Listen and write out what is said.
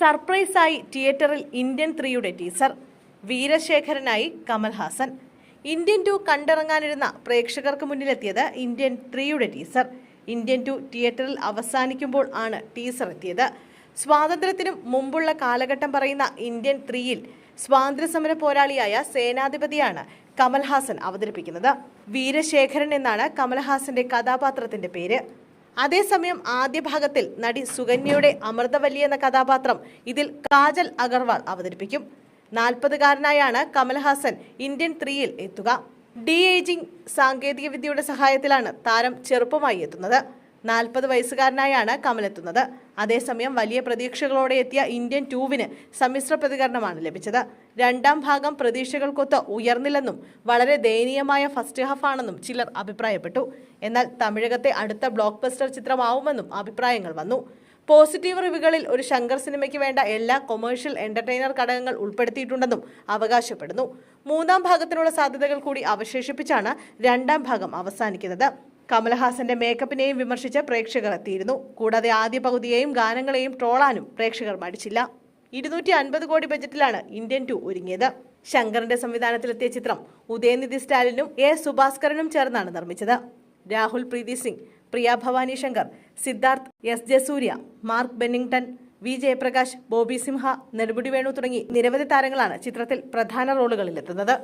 സർപ്രൈസായി തിയേറ്ററിൽ Indian 3യുടെ teaser. വീരശേഖരനായി Kamal Haasan. Indian 2 കണ്ടിറങ്ങാനിരുന്ന പ്രേക്ഷകർക്ക് മുന്നിലെത്തിയത് Indian 3യുടെ teaser. Indian 2 തിയേറ്ററിൽ അവസാനിക്കുമ്പോൾ ആണ് ടീസർ എത്തിയത്. സ്വാതന്ത്ര്യത്തിനും മുമ്പുള്ള കാലഘട്ടം പറയുന്ന ഇന്ത്യൻ 3യിൽ സ്വാതന്ത്ര്യസമര പോരാളിയായ സേനാധിപതിയാണ് കമൽഹാസൻ അവതരിപ്പിക്കുന്നത്. വീരശേഖരൻ എന്നാണ് കമൽഹാസന്റെ കഥാപാത്രത്തിന്റെ പേര്. അതേസമയം ആദ്യ ഭാഗത്തിൽ നടി സുകന്യയുടെ അമൃതവല്ലി എന്ന കഥാപാത്രം ഇതിൽ കാജൽ അഗർവാൾ അവതരിപ്പിക്കും. 40-കാരനായാണ് കമൽഹാസൻ ഇന്ത്യൻ 3യിൽ എത്തുക. ഡി ഏജിംഗ് സാങ്കേതികവിദ്യയുടെ സഹായത്തിലാണ് താരം ചെറുപ്പമായി എത്തുന്നത്. 40 വയസ്സുകാരനായാണ് കമൽ എത്തുന്നത്. അതേസമയം വലിയ പ്രതീക്ഷകളോടെ എത്തിയ ഇന്ത്യൻ 2വിന് സമ്മിശ്ര പ്രതികരണമാണ് ലഭിച്ചത്. രണ്ടാം ഭാഗം പ്രതീക്ഷകൾക്കൊത്ത് ഉയർന്നില്ലെന്നും വളരെ ദയനീയമായ ഫസ്റ്റ് ഹാഫ് ആണെന്നും ചിലർ അഭിപ്രായപ്പെട്ടു. എന്നാൽ തമിഴകത്തെ അടുത്ത ബ്ലോക്ക് ബസ്റ്റർ ചിത്രമാവുമെന്നും അഭിപ്രായങ്ങൾ വന്നു. പോസിറ്റീവ് റിവ്യൂകളിൽ ഒരു ശങ്കർ സിനിമയ്ക്ക് വേണ്ട എല്ലാ കൊമേഴ്ഷ്യൽ എന്റർടൈനർ ഘടകങ്ങൾ ഉൾപ്പെടുത്തിയിട്ടുണ്ടെന്നും അവകാശപ്പെടുന്നു. മൂന്നാം ഭാഗത്തിനുള്ള സാധ്യതകൾ കൂടി അവശേഷിപ്പിച്ചാണ് രണ്ടാം ഭാഗം അവസാനിക്കുന്നത്. കമൽഹാസന്റെ മേക്കപ്പിനെയും വിമർശിച്ച് പ്രേക്ഷകർ എത്തിയിരുന്നു. കൂടാതെ ആദ്യ പകുതിയെയും ഗാനങ്ങളെയും ട്രോളാനും പ്രേക്ഷകർ മടിച്ചില്ല. 250 കോടി ബജറ്റിലാണ് ഇന്ത്യൻ 2 ഒരുങ്ങിയത്. ശങ്കറിന്റെ സംവിധാനത്തിലെത്തിയ ചിത്രം ഉദയനിധി സ്റ്റാലിനും എ സുഭാസ്കരനും ചേർന്നാണ് നിർമ്മിച്ചത്. Rahul Preethi Singh, Priya Bhavani Shankar, Siddharth, S Jasurya, Mark Bennington, V Jayaprakash, Bobby Simha, Nedumudi Venu തുടങ്ങി നിരവധി താരങ്ങളാണ് ചിത്രത്തിൽ പ്രധാന റോളുകളിലെത്തുന്നത്.